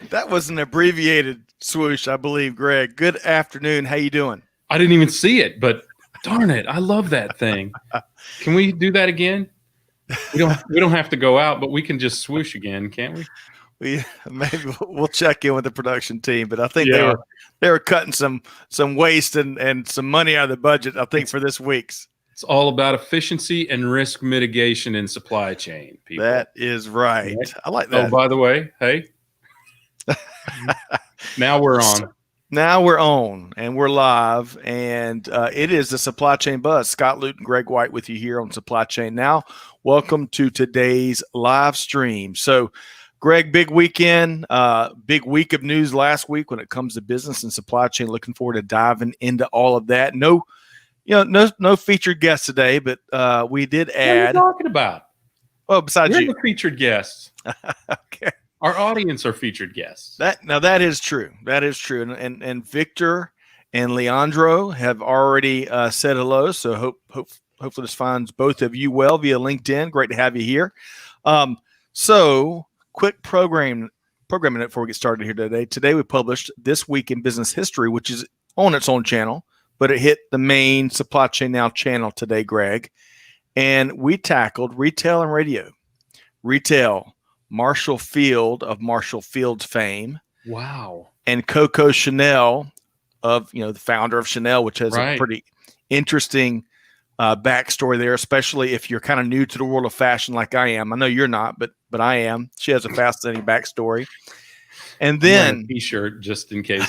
That was an abbreviated swoosh, I believe, Greg. Good afternoon. How you doing? I didn't even see it, but darn it, I love that thing. Can we do that again? We don't have to go out, but we can just swoosh again, can't we? Maybe we'll check in with the production team, but I think Yeah. they were cutting some waste and some money out of the budget, I think, for this week's. It's all about efficiency and risk mitigation in supply chain, people. That is right. I like that. Oh, by the way, hey. Now we're on. Now we're on and we're live, and it is the Supply Chain Buzz. Scott Luton, Greg White with you here on Supply Chain Now. Welcome to today's live stream. So, Greg, big weekend, big week of news last week when it comes to business and supply chain. Looking forward to diving into all of that. No featured guests today, but we did add. What are you talking about? Well, besides We're you, the featured guests. Okay. Our audience are featured guests. That is true. That is true. And Victor and Leandro have already said hello. So hopefully this finds both of you well via LinkedIn. Great to have you here. So quick programming before we get started here today. Today we published This Week in Business History, which is on its own channel, but it hit the main Supply Chain Now channel today, Greg. And we tackled retail and radio. Retail, Marshall Field of Marshall Field's fame. Wow. And Coco Chanel of, the founder of Chanel, which has Right. a pretty interesting backstory there, especially if you're kind of new to the world of fashion like I am. I know you're not, but I am. She has a fascinating backstory. And then T-shirt just in case.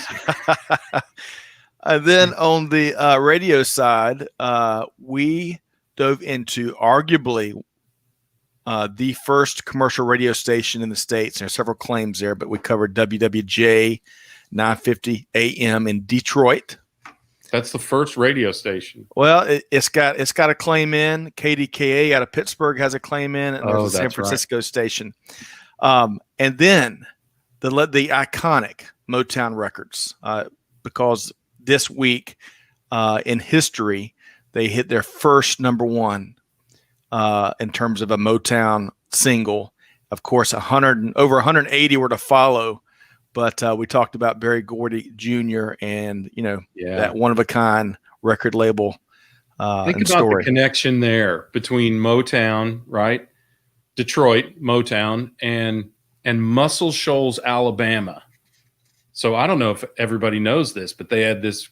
and then on the radio side, we dove into arguably the first commercial radio station in the States. There's several claims there, but we covered WWJ 950 AM in Detroit. That's the first radio station. Well, it's got a claim in. KDKA out of Pittsburgh has a claim in, and there's a San Francisco station. And then the iconic Motown Records, because this week in history they hit their first number one in terms of a Motown single. Of course, over 180 were to follow. But we talked about Berry Gordy Jr. and, that one-of-a-kind record label Think and about story. the connection there between Motown, right? Detroit, Motown, and Muscle Shoals, Alabama. So I don't know if everybody knows this, but they had this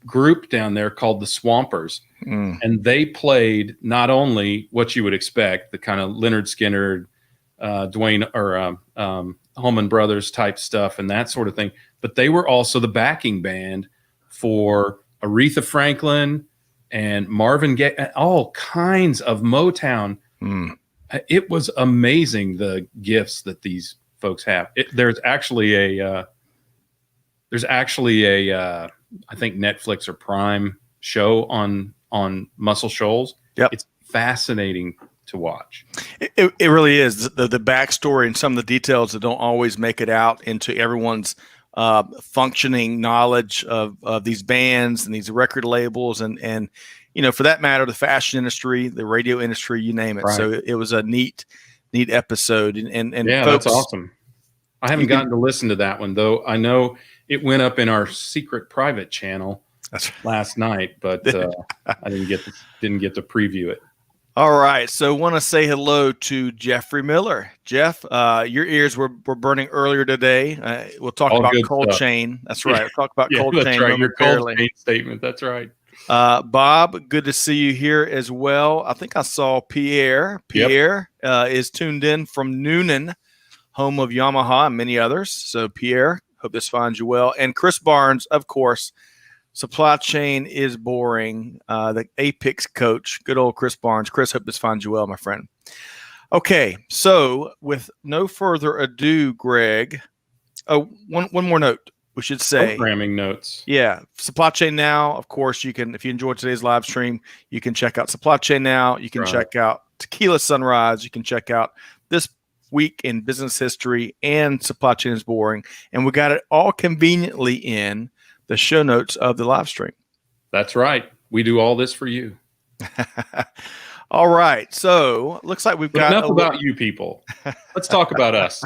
group down there called the Swampers. And they played not only what you would expect, the kind of Leonard Skinner, Dwayne, or Allman Brothers type stuff and that sort of thing, but they were also the backing band for Aretha Franklin and Marvin Gaye, all kinds of Motown. It was amazing, the gifts that these folks have. There's actually a I think Netflix or Prime show on Muscle Shoals. Yep. It's fascinating to watch. It really is. The backstory and some of the details that don't always make it out into everyone's functioning knowledge of these bands and these record labels and for that matter, the fashion industry, the radio industry, you name it. Right. So it was a neat episode. And yeah, folks, that's awesome. I haven't gotten to listen to that one, though. I know it went up in our secret private channel last night, but I didn't get to preview it. All right, so want to say hello to Jeffrey Miller. Jeff, your ears were burning earlier today. We'll talk about cold chain. That's right. We'll talk about cold chain. Right. Your cold chain statement. That's right. Bob, good to see you here as well. I think I saw Pierre. Pierre is tuned in from Newnan, home of Yamaha and many others. So Pierre, hope this finds you well. And Chris Barnes, of course. Supply chain is boring. The Apex coach, good old Chris Barnes. Chris, hope this finds you well, my friend. Okay, so with no further ado, Greg, one more note we should say. Programming notes. Yeah, Supply Chain Now. Of course, you can, if you enjoyed today's live stream, you can check out Supply Chain Now. You can check out Tequila Sunrise. You can check out This Week in Business History and Supply Chain is Boring. And we got it all conveniently in the show notes of the live stream. That's right. We do all this for you. All right. So looks like we've got enough about you people. Let's talk about us.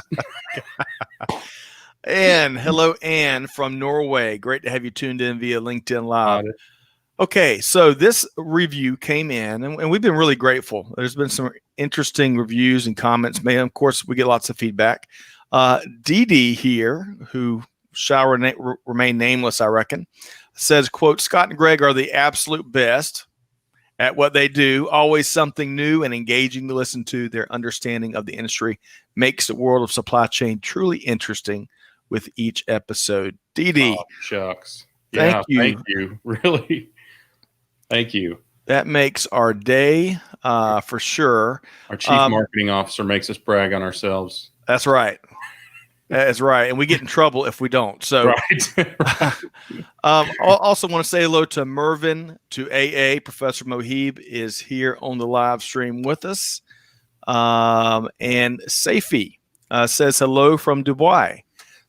Anne, hello, Anne from Norway. Great to have you tuned in via LinkedIn Live. Okay, so this review came in, and we've been really grateful. There's been some interesting reviews and comments made. Of course, we get lots of feedback. Dee Dee here, who shall remain nameless, I reckon, says, quote, Scott and Greg are the absolute best at what they do. Always something new and engaging to listen to. Their understanding of the industry makes the world of supply chain truly interesting with each episode. Dee Dee. Oh, shucks. Thank you. Thank you. Really. Thank you. That makes our day for sure. Our chief marketing officer makes us brag on ourselves. That's right. That's right. And we get in trouble if we don't. So, right. Also want to say hello to Mervin, to AA. Professor Mohib is here on the live stream with us. And Safi says hello from Dubai.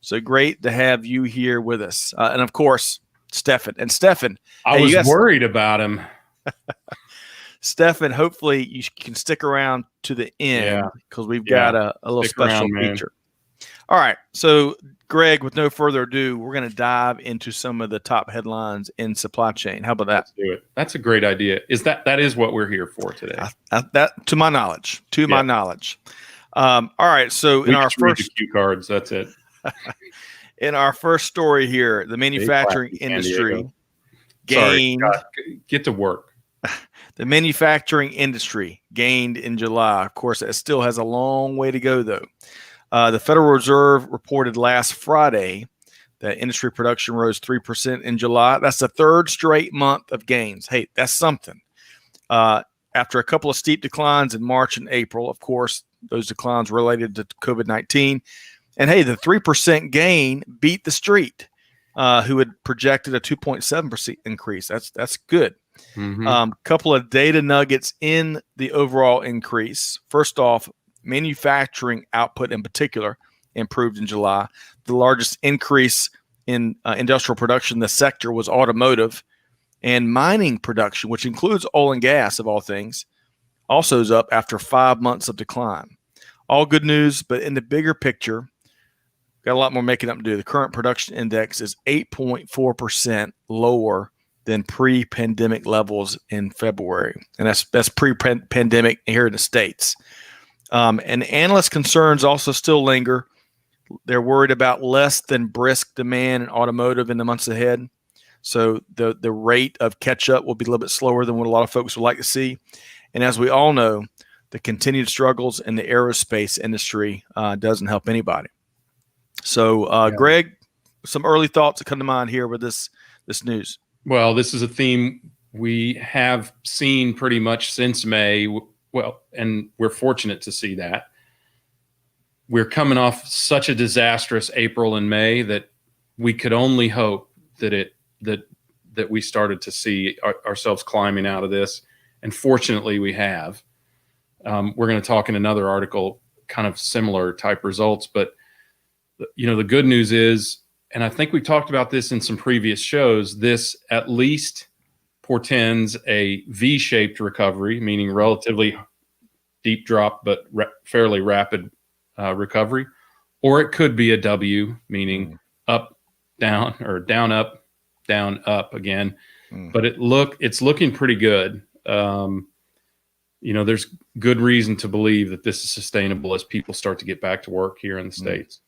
So great to have you here with us. And of course, Stefan. And Stefan, I was worried about him. Stefan, hopefully you can stick around to the end because we've got a little special feature. All right. So, Greg, with no further ado, we're going to dive into some of the top headlines in supply chain. How about that? Let's do it. That's a great idea. That is what we're here for today? That to my knowledge. All right. So in our first cue cards, that's it. In our first story here, the manufacturing industry gained. Sorry, get to work. The manufacturing industry gained in July. Of course, it still has a long way to go, though. The Federal Reserve reported last Friday that industry production rose 3% in July. That's the third straight month of gains. Hey, that's something. After a couple of steep declines in March and April, of course, those declines related to COVID-19. And hey, the 3% gain beat the street, who had projected a 2.7% increase. That's good. Mm-hmm. Couple of data nuggets in the overall increase. First off, manufacturing output in particular improved in July. The largest increase in industrial production in the sector was automotive, and mining production, which includes oil and gas of all things, also is up after 5 months of decline. All good news, but in the bigger picture, got a lot more making up to do. The current production index is 8.4% lower than pre-pandemic levels in February, and that's pre-pandemic here in the States. And analyst concerns also still linger. They're worried about less than brisk demand in automotive in the months ahead. So the rate of catch up will be a little bit slower than what a lot of folks would like to see. And as we all know, the continued struggles in the aerospace industry doesn't help anybody. So, Greg, some early thoughts that come to mind here with this news. Well, this is a theme we have seen pretty much since May. Well, and we're fortunate to see that. We're coming off such a disastrous April and May that we could only hope that we started to see ourselves climbing out of this. And fortunately, we have. We're going to talk in another article, kind of similar type results. But, the good news is, and I think we talked about this in some previous shows, this at least portends a V-shaped recovery, meaning relatively deep drop, but fairly rapid recovery. Or it could be a W, meaning up, down, or down, up again. But it's looking pretty good. There's good reason to believe that this is sustainable as people start to get back to work here in the States.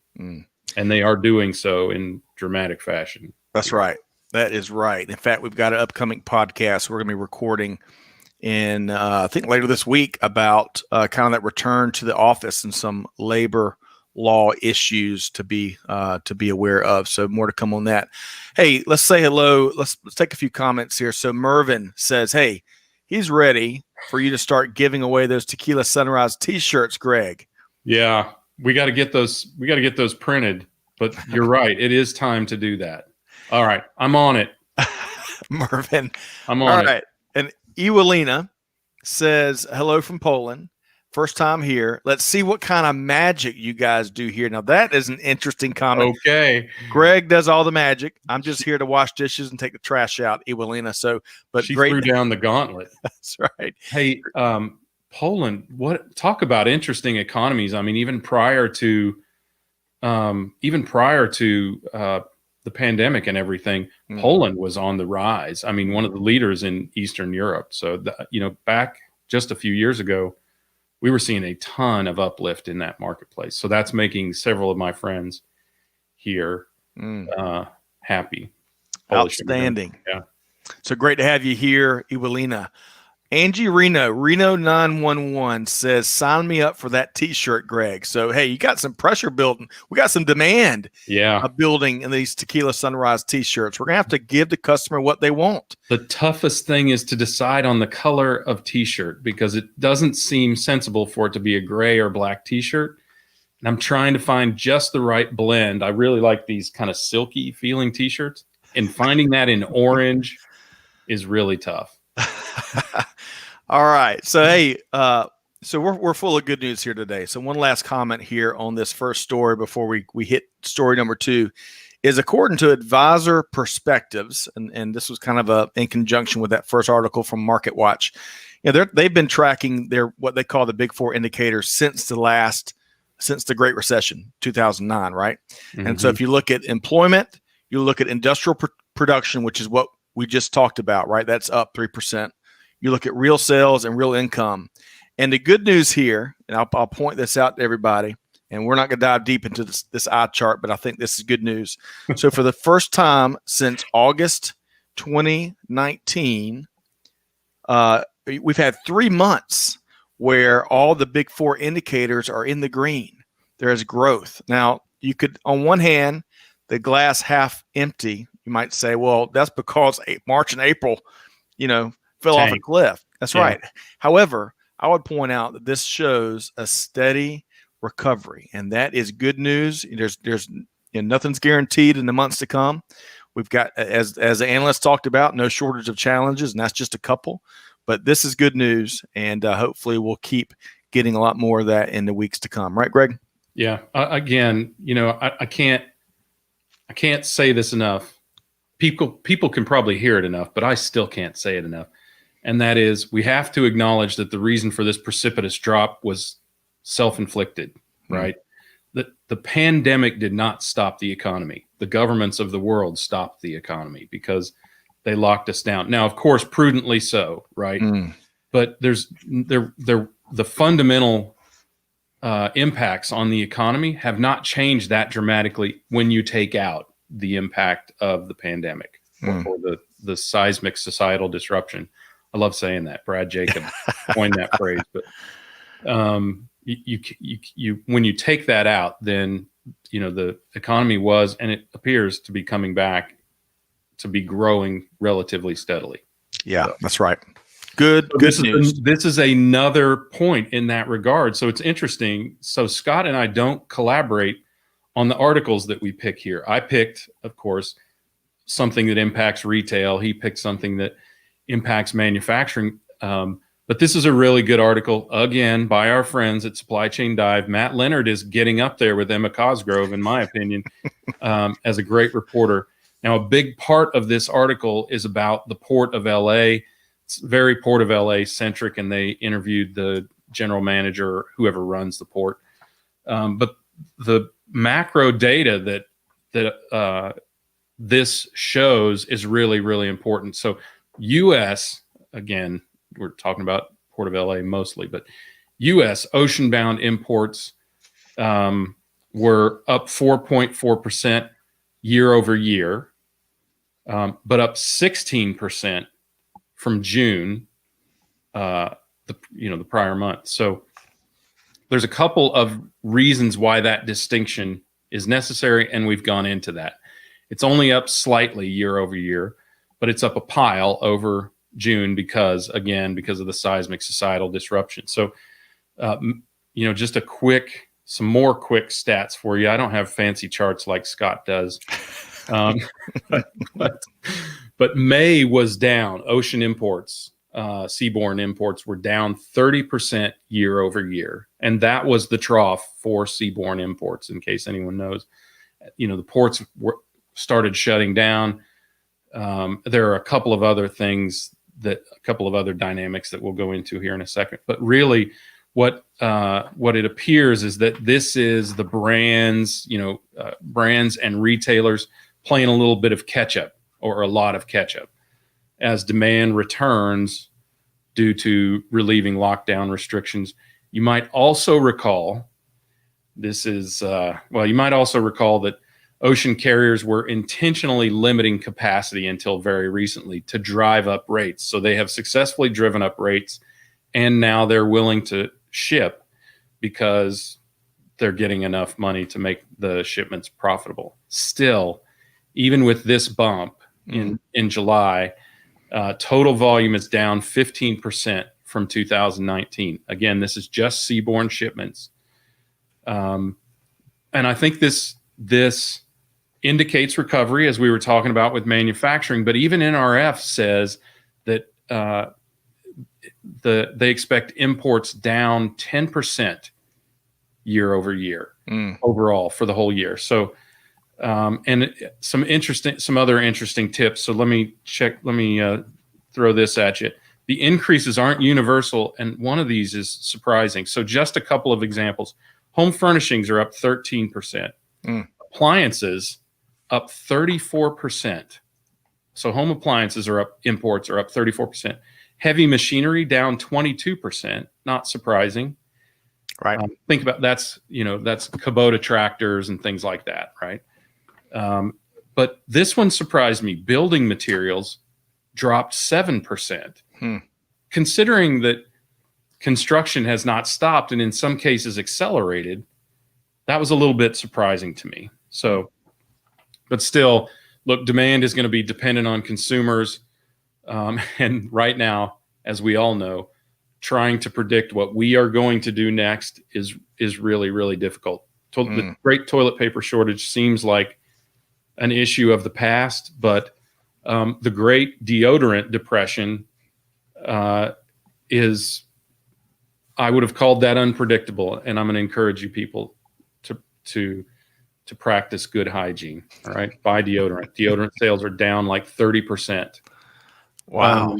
And they are doing so in dramatic fashion. That's right. That is right. In fact, we've got an upcoming podcast we're going to be recording in, I think later this week, about kind of that return to the office and some labor law issues to be aware of. So more to come on that. Hey, let's say hello. Let's take a few comments here. So Mervin says, hey, he's ready for you to start giving away those Tequila Sunrise T-shirts, Greg. Yeah, we got to get those. We got to get those printed. But you're right. It is time to do that. All right, I'm on it. Mervin, I'm on all it. right. And Ewelina says hello from Poland. First time here. Let's see what kind of magic you guys do here. Now, that is an interesting comment. Okay. Greg does all the magic. I'm just here to wash dishes and take the trash out, Ewelina. So, but she great. threw down the gauntlet. That's right. Hey, Poland, talk about interesting economies. I mean, even prior to even prior to the pandemic and everything, Poland was on the rise. I mean, one of the leaders in Eastern Europe. So, back just a few years ago, we were seeing a ton of uplift in that marketplace. So that's making several of my friends here happy. Polish Outstanding. Yeah. So great to have you here, Iwalina. Angie Reno 911 says, sign me up for that t-shirt, Greg. So, hey, you got some pressure building. We got some demand building in these Tequila Sunrise t-shirts. We're going to have to give the customer what they want. The toughest thing is to decide on the color of t-shirt because it doesn't seem sensible for it to be a gray or black t-shirt. And I'm trying to find just the right blend. I really like these kind of silky feeling t-shirts, and finding that in orange is really tough. All right. So, hey, so we're full of good news here today. So one last comment here on this first story before we hit story number 2 is, according to Advisor Perspectives, and this was kind of in conjunction with that first article from Market Watch. They've been tracking what they call the Big Four indicators since the Great Recession, 2009, right? Mm-hmm. And so if you look at employment, you look at industrial production, which is what we just talked about, right? That's up 3%. You look at real sales and real income. And the good news here, and I'll point this out to everybody, and we're not going to dive deep into this eye chart, but I think this is good news. So for the first time since August 2019, we've had 3 months where all the Big Four indicators are in the green. There is growth. Now, you could, on one hand, the glass half empty, you might say, well, that's because March and April, fell off a cliff. That's right. However, I would point out that this shows a steady recovery, and that is good news. There's nothing's guaranteed in the months to come. We've got, as the analysts talked about, no shortage of challenges, and that's just a couple. But this is good news, and hopefully we'll keep getting a lot more of that in the weeks to come. Right, Greg? Yeah. Again, I can't say this enough. People can probably hear it enough, but I still can't say it enough. And that is, we have to acknowledge that the reason for this precipitous drop was self-inflicted, right? The pandemic did not stop the economy. The governments of the world stopped the economy because they locked us down. Now, of course, prudently so, right? But the fundamental impacts on the economy have not changed that dramatically when you take out the impact of the pandemic or the seismic societal disruption. I love saying that. Brad Jacob coined that phrase. But you when you take that out, then the economy was, and it appears to be coming back to be growing relatively steadily. Yeah, that's right. Good news. This is another point in that regard. So it's interesting. So Scott and I don't collaborate on the articles that we pick here. I picked, of course, something that impacts retail. He picked something that impacts manufacturing. But this is a really good article, again, by our friends at Supply Chain Dive. Matt Leonard is getting up there with Emma Cosgrove, in my opinion, as a great reporter. Now, a big part of this article is about the Port of LA. It's very Port of LA centric, and they interviewed the general manager, whoever runs the port. But the macro data that this shows is really, really important. So U.S., again, we're talking about Port of LA mostly, but U.S. ocean-bound imports were up 4.4% year over year, but up 16% from June, the prior month. So there's a couple of reasons why that distinction is necessary, and we've gone into that. It's only up slightly year over year, but it's up a pile over June because of the seismic societal disruption. So, just some more quick stats for you. I don't have fancy charts like Scott does. But May was down. Ocean imports, seaborne imports were down 30% year over year. And that was the trough for seaborne imports, in case anyone knows. The ports started shutting down. There are a couple of other dynamics that we'll go into here in a second. But really, what it appears is that this is the brands, brands and retailers playing a little bit of catch up, or a lot of catch up, as demand returns due to relieving lockdown restrictions. You might also recall that ocean carriers were intentionally limiting capacity until very recently to drive up rates. So they have successfully driven up rates, and now they're willing to ship because they're getting enough money to make the shipments profitable. Still, even with this bump in July, total volume is down 15% from 2019. Again, this is just seaborne shipments. And I think this indicates recovery, as we were talking about with manufacturing, but even NRF says that they expect imports down 10% year over year overall for the whole year. So, and some other interesting tips. So let me throw this at you. The increases aren't universal, and one of these is surprising. So just a couple of examples. Home furnishings are up 13%. Appliances up 34%. So home appliances imports are up 34%. Heavy machinery down 22%. Not surprising. Right. Think about that's Kubota tractors and things like that, right? But this one surprised me. Building materials dropped 7%. Considering that construction has not stopped and in some cases accelerated, that was a little bit surprising to me. So, but still, look, demand is going to be dependent on consumers. And right now, as we all know, trying to predict what we are going to do next is really, really difficult. The great toilet paper shortage seems like an issue of the past, but the great deodorant depression is, I would have called that unpredictable. And I'm going to encourage you people to practice good hygiene. All right. Buy deodorant. Deodorant sales are down like 30%. Wow.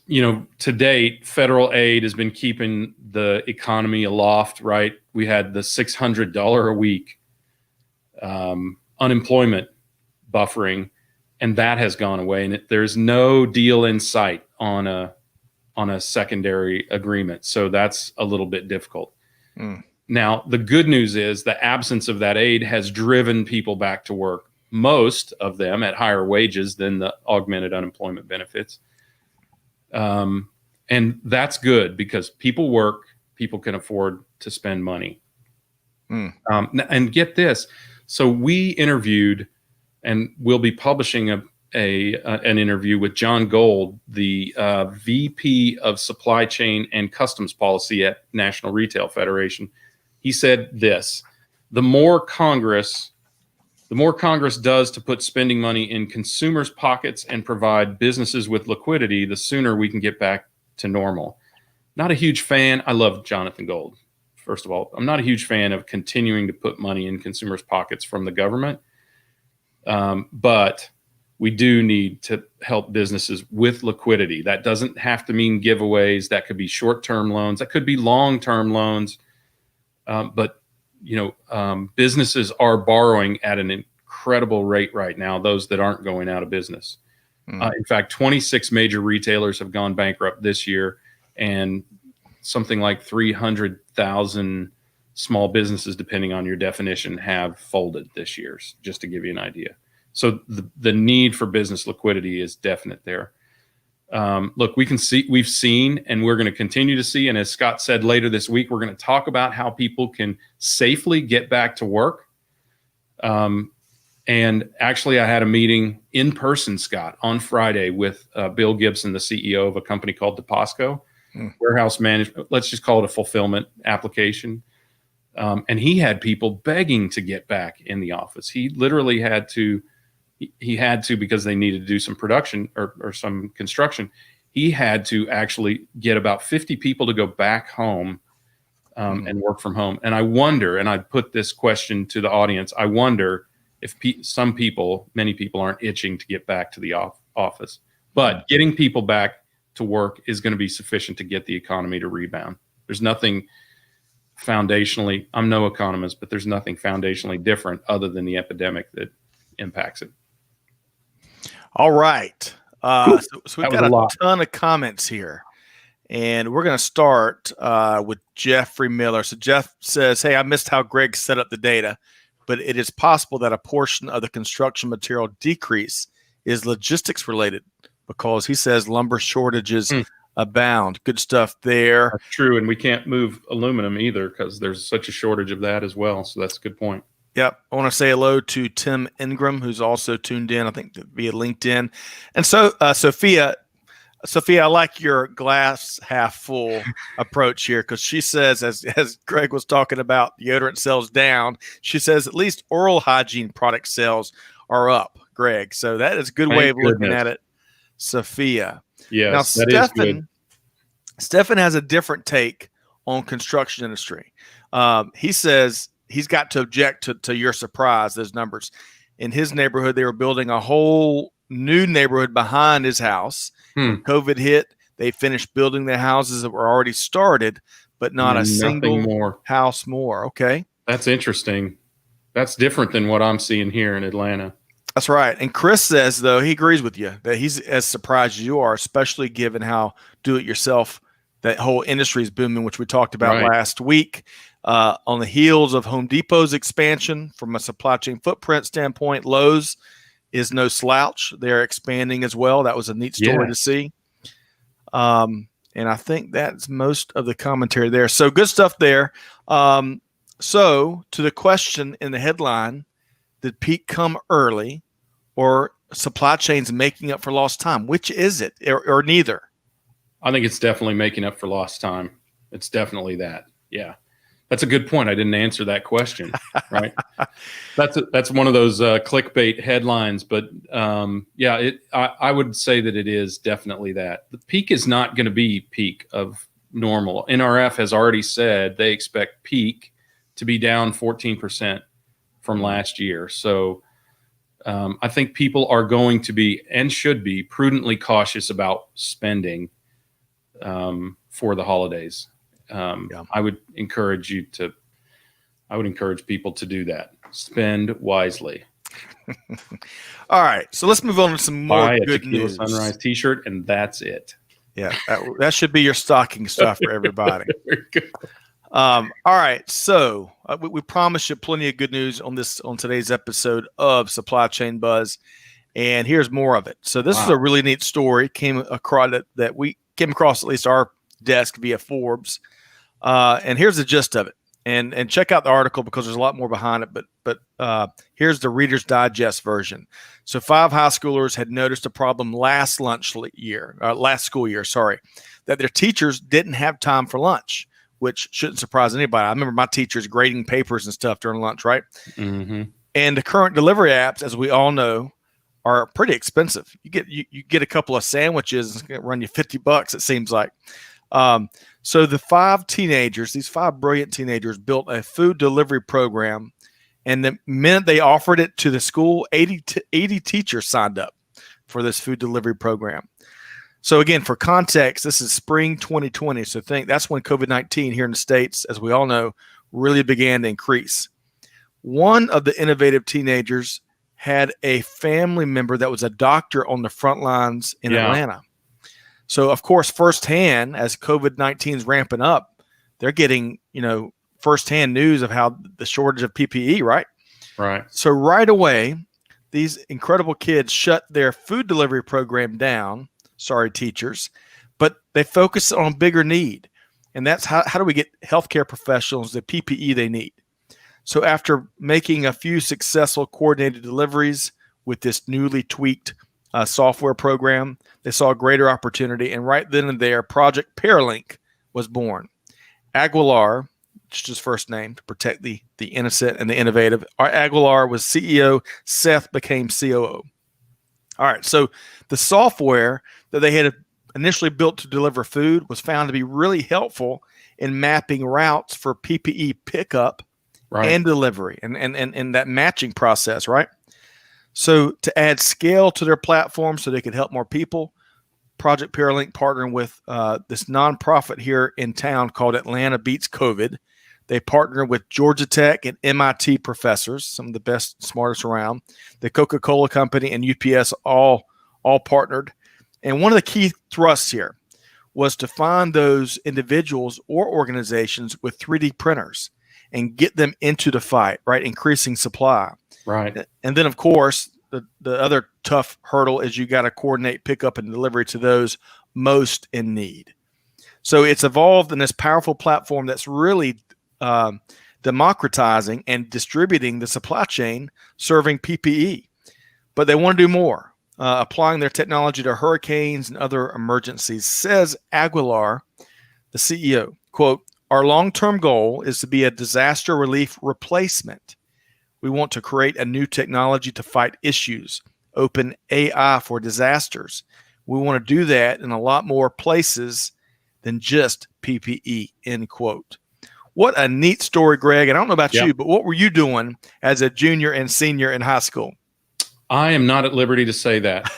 To date, federal aid has been keeping the economy aloft, right? We had the $600 a week unemployment buffering, and that has gone away. And there's no deal in sight on a secondary agreement. So that's a little bit difficult. Now, the good news is the absence of that aid has driven people back to work, most of them at higher wages than the augmented unemployment benefits. And that's good because people work, people can afford to spend money. And get this. So we interviewed, and we'll be publishing an interview with John Gold, the VP of Supply Chain and Customs Policy at National Retail Federation. He said this: the more Congress does to put spending money in consumers' pockets and provide businesses with liquidity, the sooner we can get back to normal. Not a huge fan. I love Jonathan Gold. First of all, I'm not a huge fan of continuing to put money in consumers' pockets from the government. But we do need to help businesses with liquidity. That doesn't have to mean giveaways. That could be short-term loans. That could be long-term loans. But businesses are borrowing at an incredible rate right now, those that aren't going out of business. In fact, 26 major retailers have gone bankrupt this year, and something like 300,000 small businesses, depending on your definition, have folded this year, just to give you an idea. So the need for business liquidity is definite there. Look, we've seen, and we're going to continue to see. And as Scott said, later this week, we're going to talk about how people can safely get back to work. And actually, I had a meeting in person, Scott, on Friday with Bill Gibson, the CEO of a company called DePosco, warehouse management. Let's just call it a fulfillment application. And he had people begging to get back in the office. He literally had to because they needed to do some production or some construction. He had to actually get about 50 people to go back home and work from home. And I wonder, and I put this question to the audience, I wonder if many people aren't itching to get back to the office. But getting people back to work is going to be sufficient to get the economy to rebound. There's nothing foundationally, I'm no economist, but there's nothing foundationally different other than the epidemic that impacts it. All right. So we've That was got a a lot. ton of comments here. And we're going to start with Jeffrey Miller. So Jeff says, hey, I missed how Greg set up the data, but it is possible that a portion of the construction material decrease is logistics related because he says lumber shortages abound. Good stuff there. That's true. And we can't move aluminum either because there's such a shortage of that as well. So that's a good point. Yep. I want to say hello to Tim Ingram, who's also tuned in, I think, via LinkedIn. And so, Sophia, I like your glass half full approach here because she says, as Greg was talking about deodorant sales down, she says at least oral hygiene product sales are up, Greg. So that is a good way of looking at it, Sophia. Yes, now, that is good. Stefan has a different take on construction industry. He says he's got to object to your surprise, those numbers. In his neighborhood, they were building a whole new neighborhood behind his house. When COVID hit, they finished building the houses that were already started, but not a single house more. Okay. That's interesting. That's different than what I'm seeing here in Atlanta. That's right. And Chris says, though, he agrees with you that he's as surprised as you are, especially given how do-it-yourself that whole industry is booming, which we talked about last week. On the heels of Home Depot's expansion from a supply chain footprint standpoint, Lowe's is no slouch. They're expanding as well. That was a neat story to see. And I think that's most of the commentary there. So good stuff there. So to the question in the headline, did peak come early or supply chains making up for lost time? Which is it, or neither? I think it's definitely making up for lost time. It's definitely that. Yeah. That's a good point. I didn't answer that question, right? That's one of those clickbait headlines, but I would say that it is definitely that. The peak is not going to be peak of normal. NRF has already said they expect peak to be down 14% from last year. So I think people are going to be and should be prudently cautious about spending for the holidays. I would encourage people to do that. Spend wisely. All right. So let's move on to some more good news. Sunrise t-shirt, and that's it. Yeah. That should be your stocking stuff for everybody. All right. So we promised you plenty of good news on today's episode of Supply Chain Buzz. And here's more of it. So this is a really neat story that we came across, at least our desk, via Forbes. And here's the gist of it. And check out the article because there's a lot more behind it. But here's the Reader's Digest version. So 5 high schoolers had noticed a problem last school year, that their teachers didn't have time for lunch, which shouldn't surprise anybody. I remember my teachers grading papers and stuff during lunch, right? Mm-hmm. And the current delivery apps, as we all know, are pretty expensive. You get a couple of sandwiches, and it's going to run you $50, it seems like. So the 5 teenagers, these 5 brilliant teenagers, built a food delivery program, and the minute they offered it to the school, 80 teachers signed up for this food delivery program. So again, for context, this is spring 2020. So that's when COVID-19 here in the States, as we all know, really began to increase. One of the innovative teenagers had a family member that was a doctor on the front lines in Atlanta. So, of course, firsthand, as COVID-19 is ramping up, they're getting, firsthand news of how the shortage of PPE, right? Right. So right away, these incredible kids shut their food delivery program down. Sorry, teachers. But they focus on a bigger need. And that's how do we get healthcare professionals the PPE they need? So after making a few successful coordinated deliveries with this newly tweaked software program, they saw a greater opportunity. And right then and there, Project Paralink was born. Aguilar, just his first name to protect the innocent and the innovative. Aguilar was CEO. Seth became COO. All right. So the software that they had initially built to deliver food was found to be really helpful in mapping routes for PPE pickup and delivery and that matching process, right? So to add scale to their platform so they could help more people, Project Paralink partnering with this nonprofit here in town called Atlanta Beats COVID. They partner with Georgia Tech and MIT professors, some of the best, smartest around. The Coca-Cola Company and UPS all partnered. And one of the key thrusts here was to find those individuals or organizations with 3D printers and get them into the fight, right? Increasing supply. Right. And then, of course, the other tough hurdle is you got to coordinate pickup and delivery to those most in need. So it's evolved in this powerful platform that's really democratizing and distributing the supply chain, serving PPE. But they want to do more, applying their technology to hurricanes and other emergencies. Says Aguilar, the CEO, quote, "Our long-term goal is to be a disaster relief replacement. We want to create a new technology to fight issues, open AI for disasters. We want to do that in a lot more places than just PPE," end quote. What a neat story, Greg. And I don't know about you, but what were you doing as a junior and senior in high school? I am not at liberty to say that,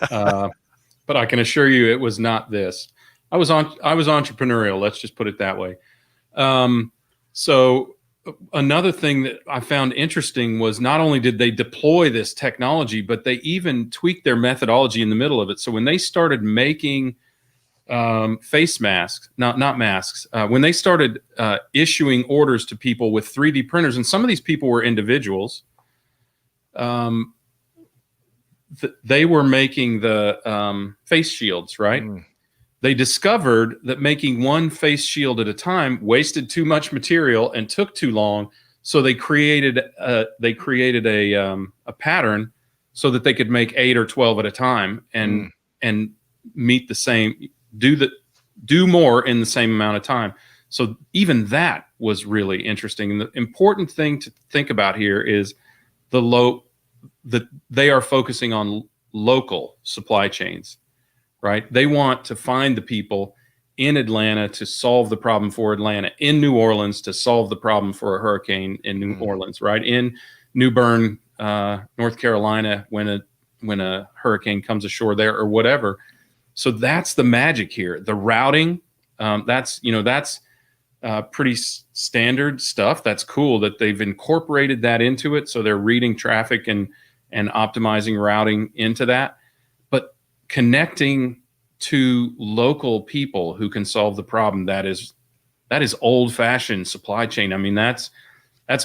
but I can assure you it was not this. I was entrepreneurial. Let's just put it that way. So another thing that I found interesting was not only did they deploy this technology, but they even tweaked their methodology in the middle of it. So when they started making face masks, not masks, when they started issuing orders to people with 3D printers, and some of these people were individuals, they were making the face shields, right? They discovered that making one face shield at a time wasted too much material and took too long. So they created a pattern so that they could make 8 or 12 at a time and meet the same, do more in the same amount of time. So even that was really interesting. And the important thing to think about here is that they are focusing on local supply chains, right? They want to find the people in Atlanta to solve the problem for Atlanta, in New Orleans to solve the problem for a hurricane in New Orleans, right? In New Bern, North Carolina, when a hurricane comes ashore there or whatever. So that's the magic here. The routing, that's pretty standard stuff. That's cool that they've incorporated that into it. So they're reading traffic and optimizing routing into that, but connecting to local people who can solve the problem. That is old fashioned supply chain. I mean, that's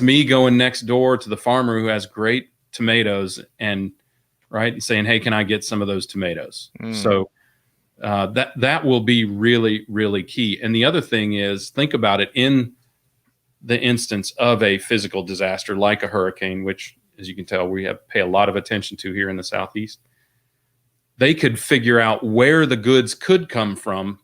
me going next door to the farmer who has great tomatoes and saying, "Hey, can I get some of those tomatoes?" So that will be really, really key. And the other thing is, think about it in the instance of a physical disaster like a hurricane, which, as you can tell, we pay a lot of attention to here in the Southeast. They could figure out where the goods could come from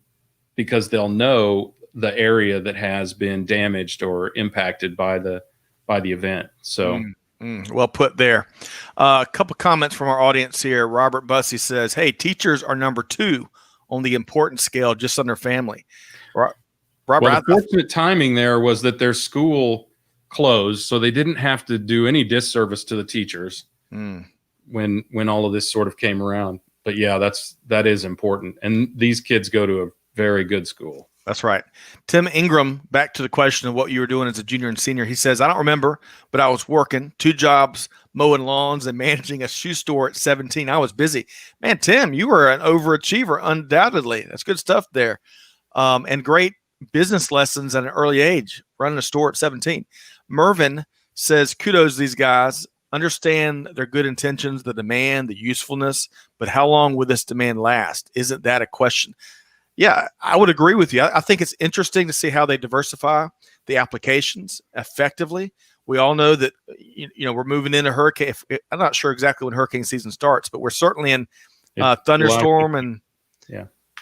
because they'll know the area that has been damaged or impacted by the event. So well put there. A couple comments from our audience here. Robert Bussey says, "Hey, teachers are number 2 on the importance scale, just under family." Robert, the fortunate timing there was that their school closed, so they didn't have to do any disservice to the teachers when all of this sort of came around. But yeah, that is important. And these kids go to a very good school. That's right. Tim Ingram, back to the question of what you were doing as a junior and senior. He says, "I don't remember, but I was working 2 jobs, mowing lawns and managing a shoe store at 17. I was busy." Man, Tim, you were an overachiever, undoubtedly. That's good stuff there. And great business lessons at an early age, running a store at 17. Mervin says, "Kudos to these guys. Understand their good intentions, the demand, the usefulness, but how long will this demand last? Isn't that a question?" Yeah, I would agree with you. I think it's interesting to see how they diversify the applications effectively. We all know that we're moving into hurricane. I'm not sure exactly when hurricane season starts, but we're certainly in thunderstorm and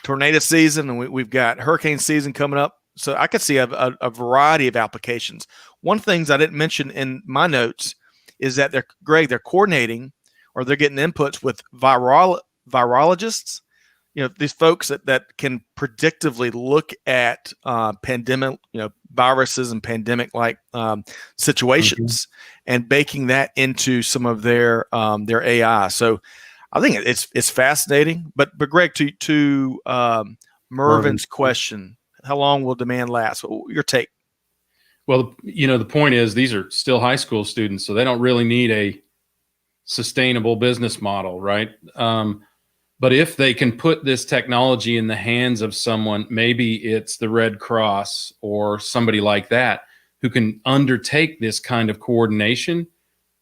tornado season, and we've got hurricane season coming up. So I could see a variety of applications. One thing I didn't mention in my notes is that they're coordinating, or they're getting inputs with virologists. These folks that can predictively look at pandemic, viruses and pandemic-like situations, and baking that into some of their AI. So I think it's fascinating. But Greg, to Mervin's question, how long will demand last? Your take? Well, the point is these are still high school students, so they don't really need a sustainable business model, right? But if they can put this technology in the hands of someone, maybe it's the Red Cross or somebody like that, who can undertake this kind of coordination,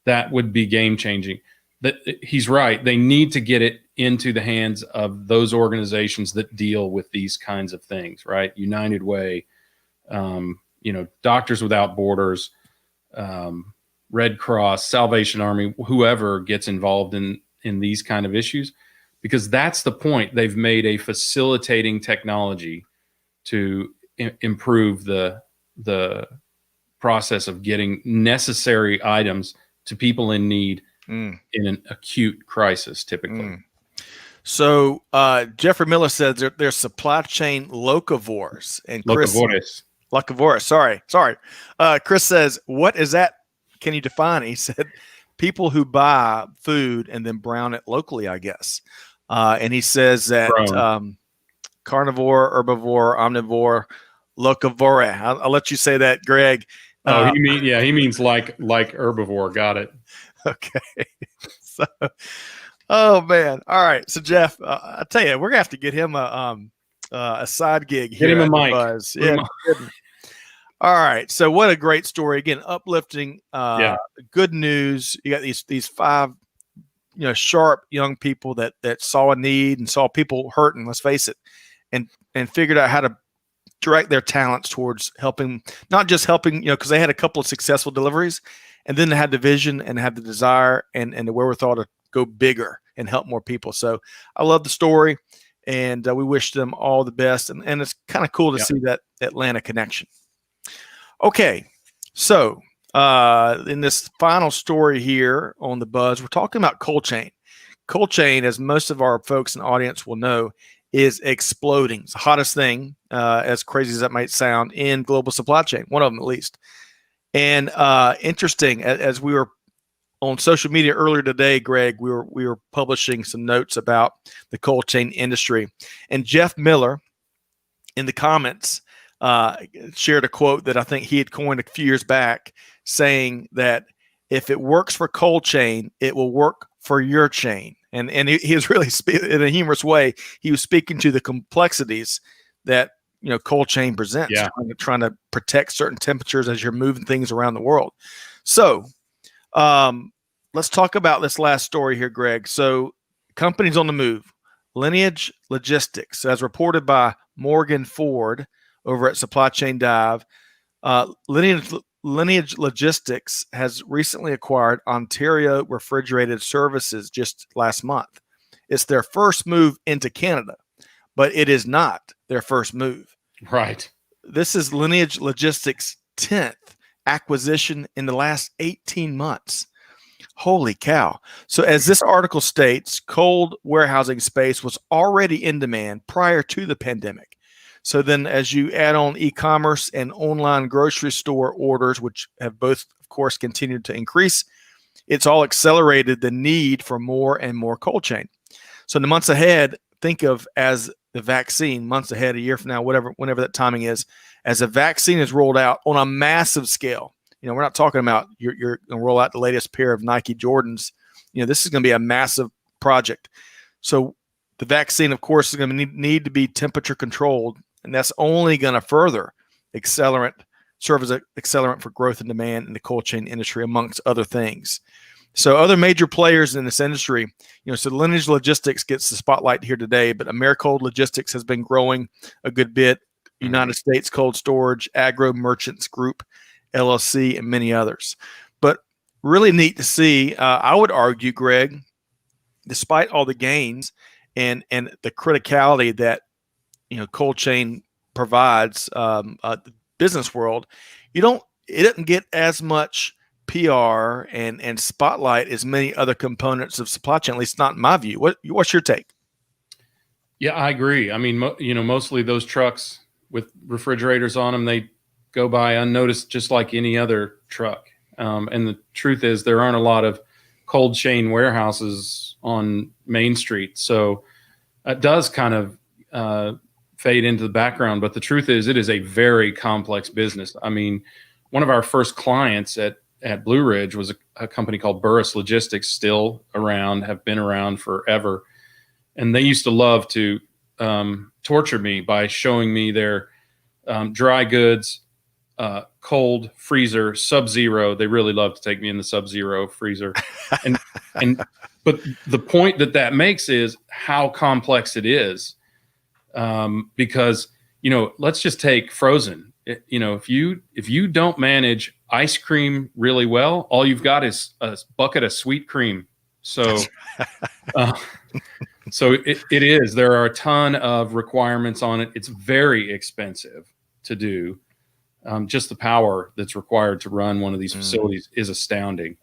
that would be game changing. That he's right. They need to get it into the hands of those organizations that deal with these kinds of things, right? United Way, Doctors Without Borders, Red Cross, Salvation Army, whoever gets involved in these kind of issues, because that's the point. They've made a facilitating technology to improve the process of getting necessary items to people in need in an acute crisis, typically. So Jeffrey Miller says there's supply chain locavores, and Chris locavores. Sorry. Chris says, what is that? Can you define it? He said, people who buy food and then brown it locally, I guess. And he says that carnivore, herbivore, omnivore, locavore. I'll let you say that, Greg. He means like herbivore. Got it. Okay. So, oh man. All right. So Jeff, I tell you, we're gonna have to get him a side gig here. Get him a mic. Buzz. Yeah. All right. So what a great story. Again, uplifting, good news. You got these 5, sharp young people that saw a need and saw people hurting, let's face it, and figured out how to direct their talents towards helping, not just helping, because they had a couple of successful deliveries, and then they had the vision and had the desire and the wherewithal to go bigger and help more people. So I love the story, and we wish them all the best. And it's kind of cool to see that Atlanta connection. Okay, so in this final story here on the Buzz, we're talking about cold chain. Cold chain, as most of our folks in the audience will know, is exploding. It's the hottest thing, as crazy as that might sound, in global supply chain, one of them at least. And interesting, as we were on social media earlier today, Greg, we were publishing some notes about the cold chain industry. And Jeff Miller, in the comments, shared a quote that I think he had coined a few years back, saying that if it works for cold chain, it will work for your chain. And he was really in a humorous way. He was speaking to the complexities that cold chain presents, trying to protect certain temperatures as you're moving things around the world. So let's talk about this last story here, Greg. So companies on the move, Lineage Logistics, as reported by Morgan Ford over at Supply Chain Dive, Lineage Logistics has recently acquired Ontario Refrigerated Services just last month. It's their first move into Canada, but it is not their first move. Right. This is Lineage Logistics' 10th acquisition in the last 18 months. Holy cow. So as this article states, cold warehousing space was already in demand prior to the pandemic. So then as you add on e-commerce and online grocery store orders, which have both, of course, continued to increase, it's all accelerated the need for more and more cold chain. So in the months ahead, think of as the vaccine, months ahead, a year from now, whenever that timing is, as a vaccine is rolled out on a massive scale. We're not talking about you're going to roll out the latest pair of Nike Jordans. This is going to be a massive project. So the vaccine, of course, is going to need to be temperature controlled. And that's only going to further serve as an accelerant for growth and demand in the cold chain industry, amongst other things. So other major players in this industry, so Lineage Logistics gets the spotlight here today, but Americold Logistics has been growing a good bit. United States Cold Storage, Agro Merchants Group, LLC, and many others. But really neat to see, I would argue, Greg, despite all the gains and the criticality that cold chain provides the business world, it doesn't get as much PR and spotlight as many other components of supply chain, at least not in my view. What's your take? Yeah, I agree. I mean, mostly those trucks with refrigerators on them, they go by unnoticed, just like any other truck. And the truth is, there aren't a lot of cold chain warehouses on Main Street. So it does kind of fade into the background. But the truth is, it is a very complex business. I mean, one of our first clients at Blue Ridge was a company called Burris Logistics, still around, have been around forever. And they used to love to torture me by showing me their dry goods, cold freezer, sub-zero. They really love to take me in the sub-zero freezer. But the point that makes is how complex it is. Because, let's just take frozen. If you don't manage ice cream really well, all you've got is a bucket of sweet cream. So, so it is. There are a ton of requirements on it. It's very expensive to do. Just the power that's required to run one of these facilities is astounding.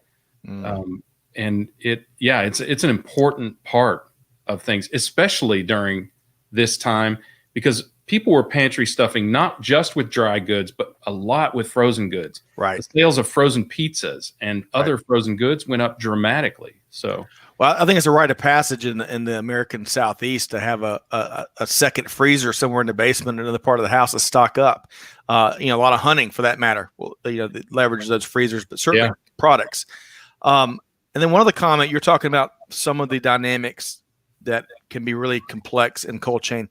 And it's an important part of things, especially during this time, because people were pantry stuffing not just with dry goods, but a lot with frozen goods. Right. The sales of frozen pizzas and other frozen goods went up dramatically. So, well, I think it's a rite of passage in the American Southeast to have a second freezer somewhere in the basement, another part of the house to stock up. A lot of hunting for that matter. Well, leverage those freezers, but certainly products. And then one other comment, you're talking about some of the dynamics that can be really complex in cold chain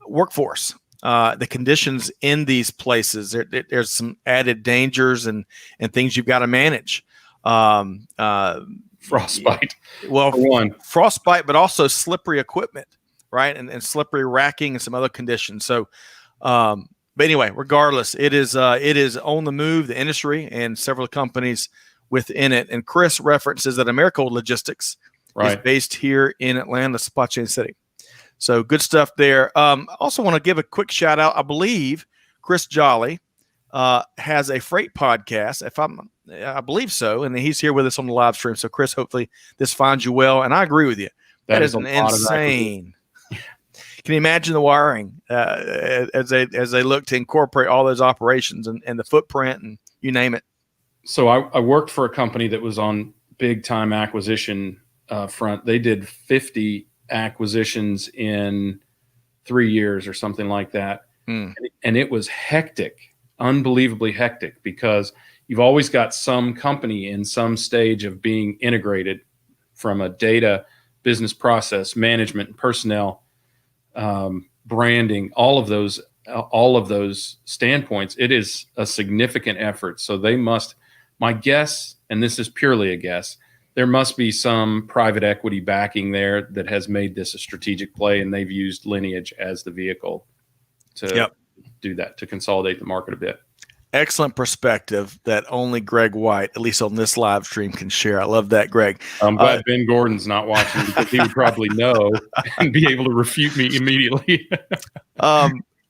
workforce. The conditions in these places, there's some added dangers and things you've got to manage. Frostbite. Well, one frostbite, but also slippery equipment, right? And slippery racking and some other conditions. So, but anyway, regardless, it is on the move, the industry and several companies within it. And Chris references that Americold Logistics is based here in Atlanta, Supply Chain City. So good stuff there. Also want to give a quick shout out. I believe Chris Jolly has a freight podcast. I believe so. And he's here with us on the live stream. So Chris, hopefully this finds you well. And I agree with you. That is an insane. Can you imagine the wiring as they look to incorporate all those operations and the footprint and you name it? So I worked for a company that was on big time acquisition front. They did 50 acquisitions in 3 years or something like that. And it was hectic, unbelievably hectic, because you've always got some company in some stage of being integrated from a data, business process, management, personnel, branding, all of those standpoints. It is a significant effort. So they must, my guess, and this is purely a guess, there must be some private equity backing there that has made this a strategic play, and they've used Lineage as the vehicle to do that, to consolidate the market a bit. Excellent perspective that only Greg White, at least on this live stream, can share. I love that, Greg. I'm glad Ben Gordon's not watching, because he would probably know and be able to refute me immediately.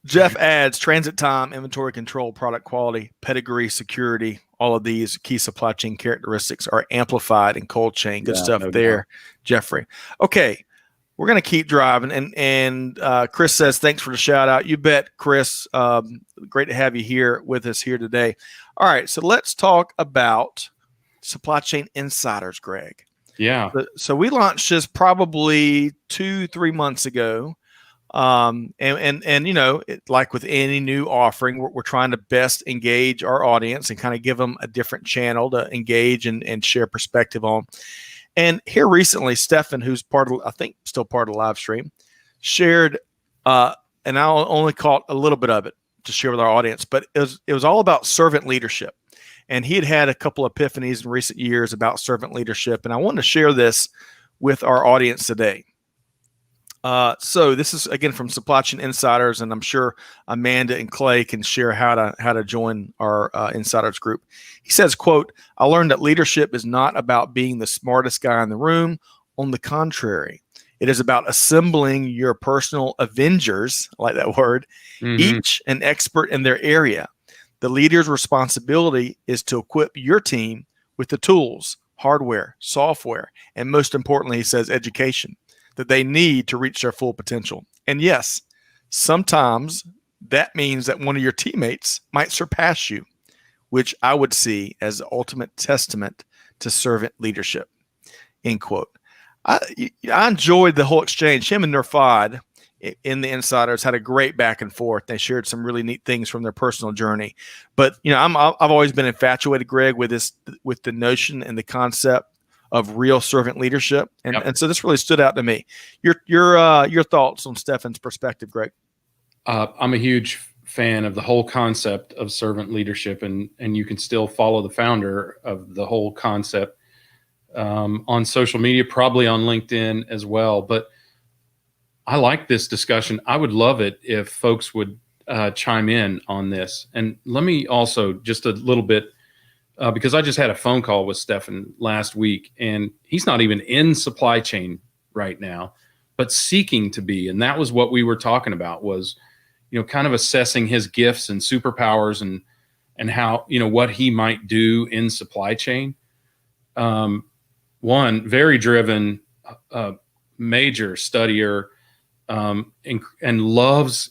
Jeff adds transit time, inventory control, product quality, pedigree, security. All of these key supply chain characteristics are amplified in cold chain. Good stuff there, Jeffrey. Okay, we're going to keep driving. And Chris says, thanks for the shout out. You bet, Chris. Great to have you here with us here today. All right, so let's talk about Supply Chain Insiders, Greg. Yeah. So we launched this probably 2-3 months ago. And like with any new offering, we're trying to best engage our audience and kind of give them a different channel to engage and share perspective on. And here recently, Stefan, who's still part of the live stream, shared, and I'll only caught a little bit of it to share with our audience, but it was all about servant leadership. And he had a couple epiphanies in recent years about servant leadership. And I want to share this with our audience today. So this is again from Supply Chain Insiders, and I'm sure Amanda and Clay can share how to join our insiders group. He says, quote, "I learned that leadership is not about being the smartest guy in the room. On the contrary, it is about assembling your personal Avengers," I like that word, each an expert in their area. The leader's responsibility is to equip your team with the tools, hardware, software, and most importantly, he says, education that they need to reach their full potential. And yes, sometimes that means that one of your teammates might surpass you, which I would see as the ultimate testament to servant leadership. end quote. I enjoyed the whole exchange. Him and Nerfad in the Insiders had a great back and forth. They shared some really neat things from their personal journey. But I've always been infatuated, Greg, with the notion and the concept of real servant leadership, and so this really stood out to me. Your thoughts on Stefan's perspective, Greg? I'm a huge fan of the whole concept of servant leadership, and you can still follow the founder of the whole concept on social media, probably on LinkedIn as well. But I like this discussion. I would love it if folks would chime in on this. And let me also just a little bit, because I just had a phone call with Stefan last week, and he's not even in supply chain right now, but seeking to be. And that was what we were talking about, was, kind of assessing his gifts and superpowers and how, what he might do in supply chain. One, very driven, major studier, and loves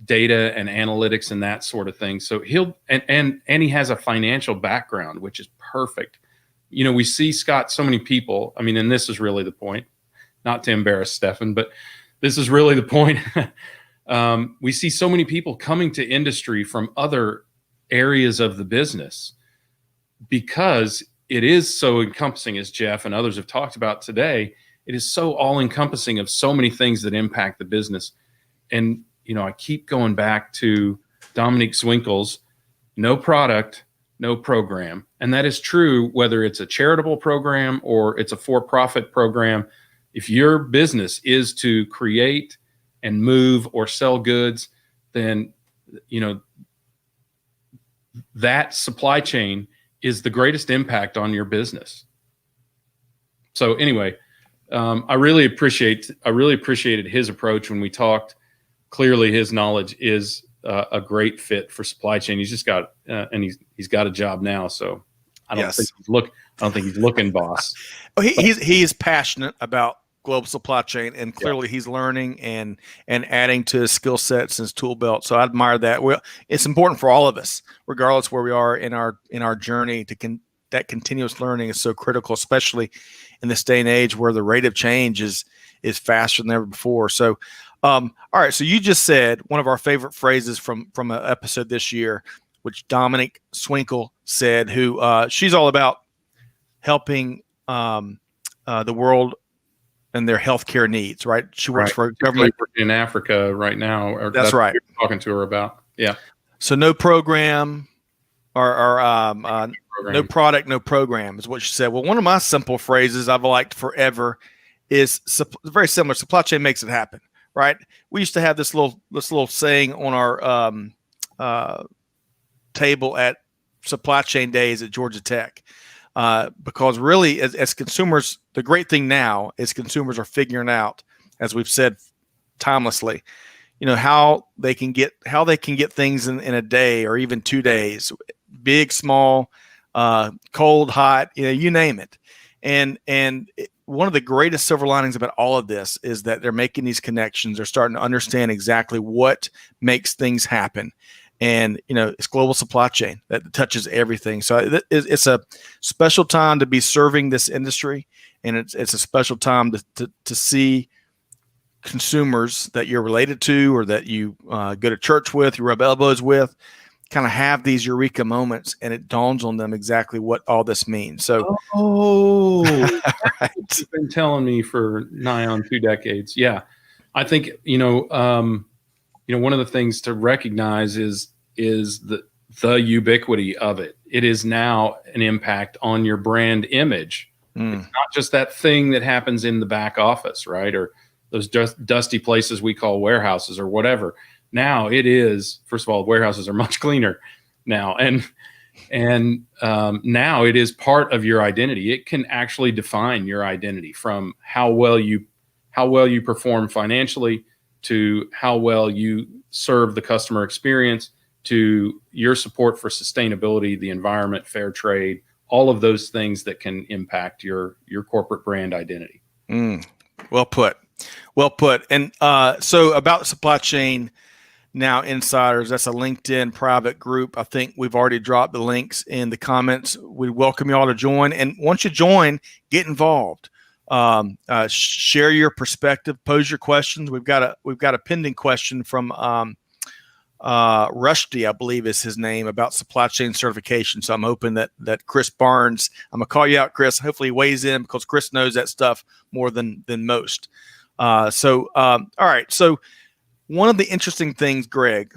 data and analytics and that sort of thing. So and he has a financial background, which is perfect. We see, Scott, so many people, and this is really the point, not to embarrass Stefan, but this is really the point. We see so many people coming to industry from other areas of the business because it is so encompassing, as Jeff and others have talked about today. It is so all-encompassing of so many things that impact the business. And, I keep going back to Dominique Swinkle's no product, no program. And that is true whether it's a charitable program or it's a for-profit program. If your business is to create and move or sell goods, then, that supply chain is the greatest impact on your business. So anyway, I really appreciated his approach when we talked. Clearly, his knowledge is a great fit for supply chain. He's just got and he's got a job now, so I don't think he's looking, boss. Oh, he's passionate about global supply chain, and clearly he's learning and adding to his skill sets and his tool belt. So I admire that. Well, it's important for all of us, regardless where we are in our journey, that continuous learning is so critical, especially in this day and age where the rate of change is faster than ever before. So, all right. So you just said one of our favorite phrases from an episode this year, which Dominique Swinkle said, who she's all about helping the world and their healthcare needs. Right. She works for a government in Africa right now. That's right. What you're talking to her about. Yeah. So no program. Or no product, no program is what she said. Well, one of my simple phrases I've liked forever is very similar. Supply chain makes it happen, right? We used to have this little saying on our table at supply chain days at Georgia Tech, because really, as consumers, the great thing now is consumers are figuring out, as we've said timelessly, how they can get things in a day or even 2 days. Big, small, cold, hot, you name it. And one of the greatest silver linings about all of this is that they're making these connections. They're starting to understand exactly what makes things happen. And, it's global supply chain that touches everything. So it's a special time to be serving this industry. And it's a special time to see consumers that you're related to or that you go to church with, you rub elbows with, kind of have these eureka moments, and it dawns on them exactly what all this means. So, right. You've been telling me for nigh on 2 decades. Yeah, I think one of the things to recognize is the ubiquity of it. It is now an impact on your brand image. It's not just that thing that happens in the back office, right, or those dusty places we call warehouses or whatever. Now it is, first of all, warehouses are much cleaner now. And now it is part of your identity. It can actually define your identity, from how well you perform financially to how well you serve the customer experience to your support for sustainability, the environment, fair trade, all of those things that can impact your corporate brand identity. Well put. And so about supply chain Now Insiders. That's a LinkedIn private group. I think we've already dropped the links in the comments. We welcome you all to join. And once you join, get involved. Share your perspective, pose your questions. We've got a pending question from Rushdie, I believe is his name, about supply chain certification. So I'm hoping that Chris Barnes, I'm gonna call you out, Chris. Hopefully he weighs in, because Chris knows that stuff more than most. All right. So one of the interesting things, Greg,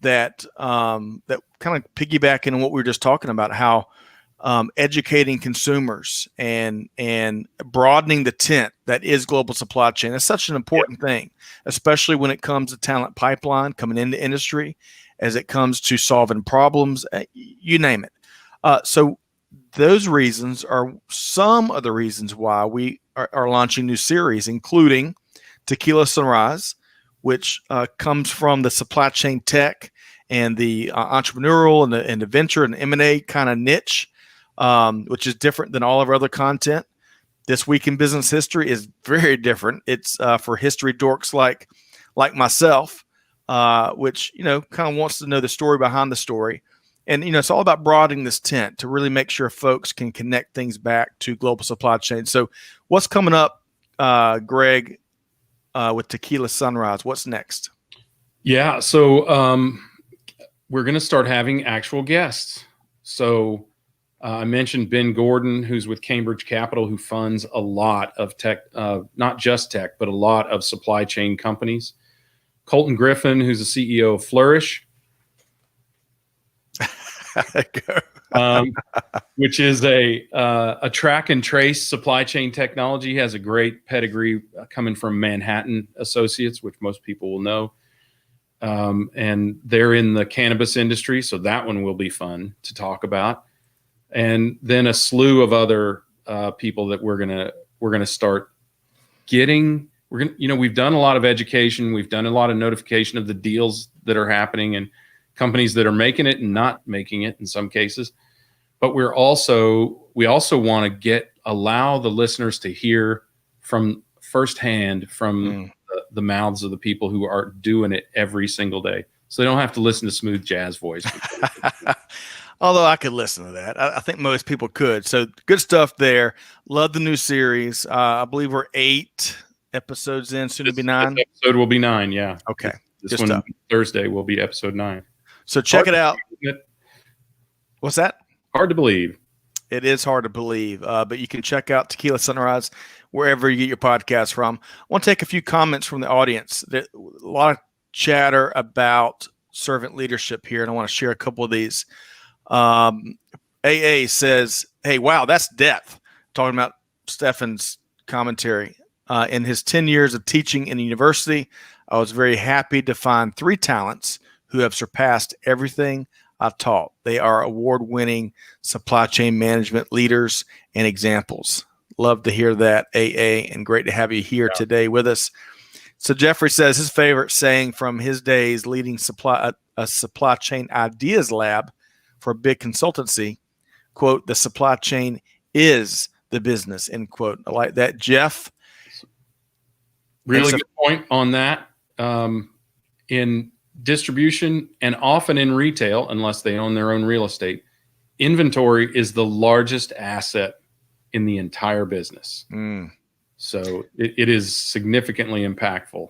that kind of piggybacking on what we were just talking about, how educating consumers and broadening the tent that is global supply chain is such an important thing, especially when it comes to talent pipeline coming into industry, as it comes to solving problems, you name it. So those reasons are some of the reasons why we are launching new series, including Tequila Sunrise, which comes from the supply chain tech and the entrepreneurial and the venture and M&A kind of niche, which is different than all of our other content. This Week in Business History is very different. It's for history dorks like myself, which, kind of wants to know the story behind the story. And, it's all about broadening this tent to really make sure folks can connect things back to global supply chain. So what's coming up, Greg, with Tequila Sunrise? What's next? Yeah. So we're going to start having actual guests. So I mentioned Ben Gordon, who's with Cambridge Capital, who funds a lot of tech, not just tech, but a lot of supply chain companies. Colton Griffin, who's the CEO of Flourish, which is a track and trace supply chain technology. He has a great pedigree coming from Manhattan Associates, which most people will know. And they're in the cannabis industry, so that one will be fun to talk about. And then a slew of other people that we're gonna start getting. We've done a lot of education, we've done a lot of notification of the deals that are happening and companies that are making it and not making it in some cases. But we also want to allow the listeners to hear from firsthand from the mouths of the people who are doing it every single day, so they don't have to listen to smooth jazz voice. Although I could listen to that. I think most people could. So good stuff there. Love the new series. I believe we're 8 episodes in, soon to be 9. This episode will be 9, yeah. Okay. This one, stuff. Thursday, will be episode 9. So check it out. What's that? Hard to believe. It is hard to believe, but you can check out Tequila Sunrise wherever you get your podcast from. I want to take a few comments from the audience. There's a lot of chatter about servant leadership here, and I want to share a couple of these. AA says, hey, wow, that's depth. Talking about Stefan's commentary. In his 10 years of teaching in university, I was very happy to find 3 talents who have surpassed everything I've taught. They are award-winning supply chain management leaders and examples. Love to hear that, AA, and great to have you here today with us. So Jeffrey says his favorite saying from his days leading a supply chain ideas lab for a big consultancy, quote, the supply chain is the business, end quote. I like that, Jeff. Really good point on that. In distribution and often in retail, unless they own their own real estate, inventory is the largest asset in the entire business. So it is significantly impactful.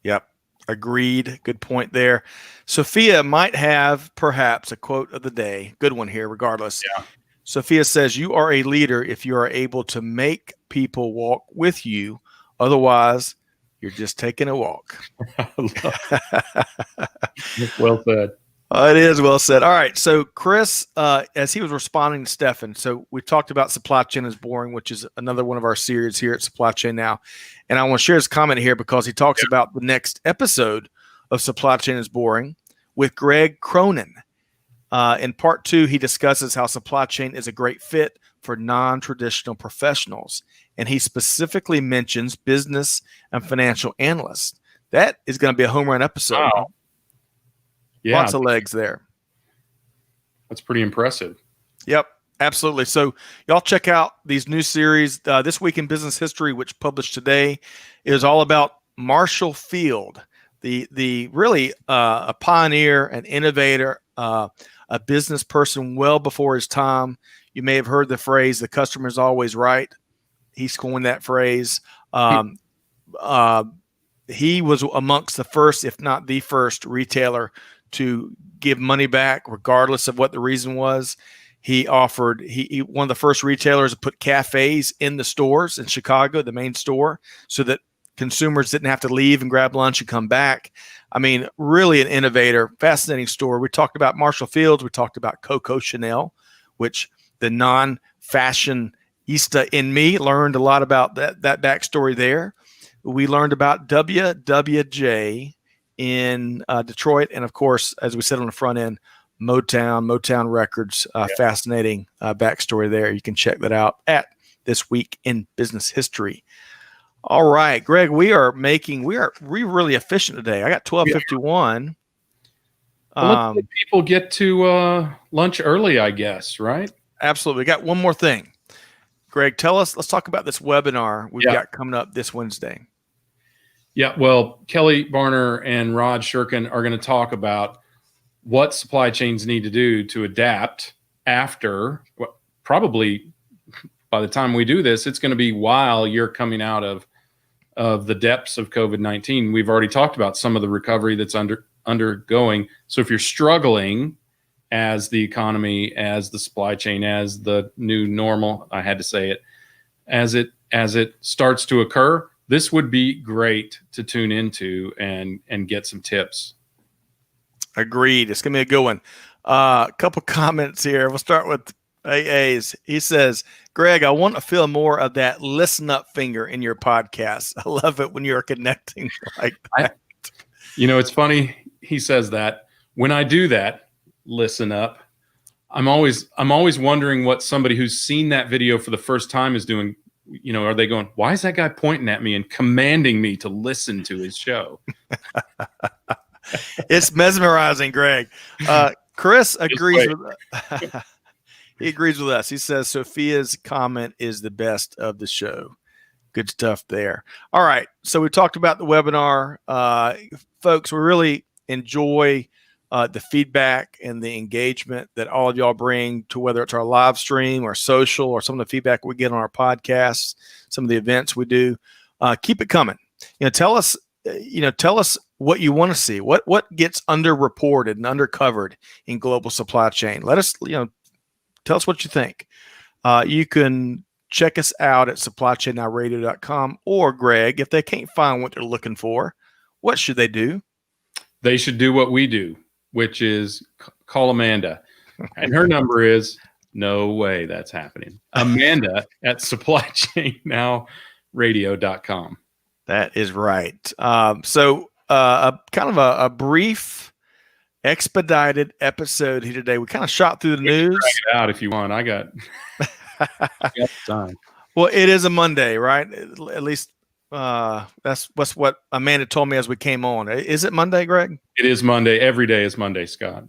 Yep. Agreed. Good point there. Sophia might have perhaps a quote of the day. Good one here, regardless. Yeah. Sophia says, you are a leader if you are able to make people walk with you. Otherwise, you're just taking a walk. Well said. It is well said. All right. So Chris, as he was responding to Stefan, so we talked about Supply Chain is Boring, which is another one of our series here at Supply Chain Now. And I want to share his comment here because he talks about the next episode of Supply Chain is Boring with Greg Cronin. In part 2, he discusses how supply chain is a great fit for non-traditional professionals. And he specifically mentions business and financial analysts. That is going to be a home run episode. Wow. Yeah. Lots of legs there. That's pretty impressive. Yep, absolutely. So y'all check out these new series. This Week in Business History, which published today, is all about Marshall Field, the really a pioneer, an innovator, a business person well before his time. You may have heard the phrase, the customer is always right. He's coined that phrase. He was amongst the first, if not the first, retailer to give money back, regardless of what the reason was. He offered, he one of the first retailers to put cafes in the stores in Chicago, the main store, so that consumers didn't have to leave and grab lunch and come back. I mean, really an innovator, fascinating store. We talked about Marshall Fields. We talked about Coco Chanel, which the non-fashionista in me learned a lot about that backstory there. We learned about WWJ in Detroit. And of course, as we said on the front end, Motown Records, fascinating backstory there. You can check that out at This Week in Business History. All right, Greg, we are really efficient today. I got 12:51. Well, let people get to lunch early, I guess, right? Absolutely. We got one more thing. Greg, let's talk about this webinar we've got coming up this Wednesday. Yeah, well, Kelly Barner and Rod Sherkin are going to talk about what supply chains need to do to adapt after, probably by the time we do this, it's going to be while you're coming out of the depths of COVID-19. We've already talked about some of the recovery that's undergoing. So if you're struggling as the economy, as the supply chain, as the new normal, I had to say it, as it starts to occur, this would be great to tune into and get some tips. Agreed. It's going to be a good one. A couple comments here. We'll start with AA's. He says, Greg, I want to feel more of that listen up finger in your podcast. I love it when you're connecting like that. It's funny. He says that. When I do that, listen up, I'm always wondering what somebody who's seen that video for the first time is doing. Are they going, why is that guy pointing at me and commanding me to listen to his show? It's mesmerizing, Greg. Chris agrees with he agrees with us. He says Sophia's comment is the best of the show. Good stuff there. All right. So we talked about the webinar. Folks, we really enjoy the feedback and the engagement that all of y'all bring to whether it's our live stream or social or some of the feedback we get on our podcasts, some of the events we do. Keep it coming. Tell us what you want to see, what gets underreported and undercovered in global supply chain. Let us, tell us what you think. You can check us out at supplychainnowradio.com, or Greg, if they can't find what they're looking for, what should they do? They should do what we do, which is call Amanda. And her number is, no way that's happening, Amanda at supplychainnowradio.com. That is right. So kind of a brief, expedited episode here today. We kind of shot through the news. Drag it out if you want. I got time. Well, it is a Monday, right? At least that's what Amanda told me as we came on. Is it Monday, Greg? It is Monday. Every day is Monday, Scott.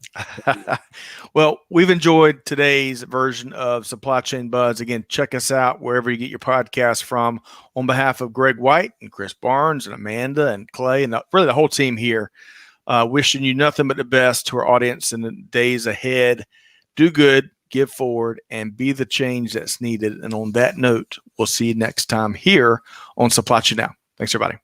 Well, we've enjoyed today's version of Supply Chain Buzz. Again, check us out wherever you get your podcast from. On behalf of Greg White and Chris Barnes and Amanda and Clay and really the whole team here, wishing you nothing but the best to our audience in the days ahead. Do good, give forward, and be the change that's needed. And on that note, we'll see you next time here on Supply Chain Now. Thanks, everybody.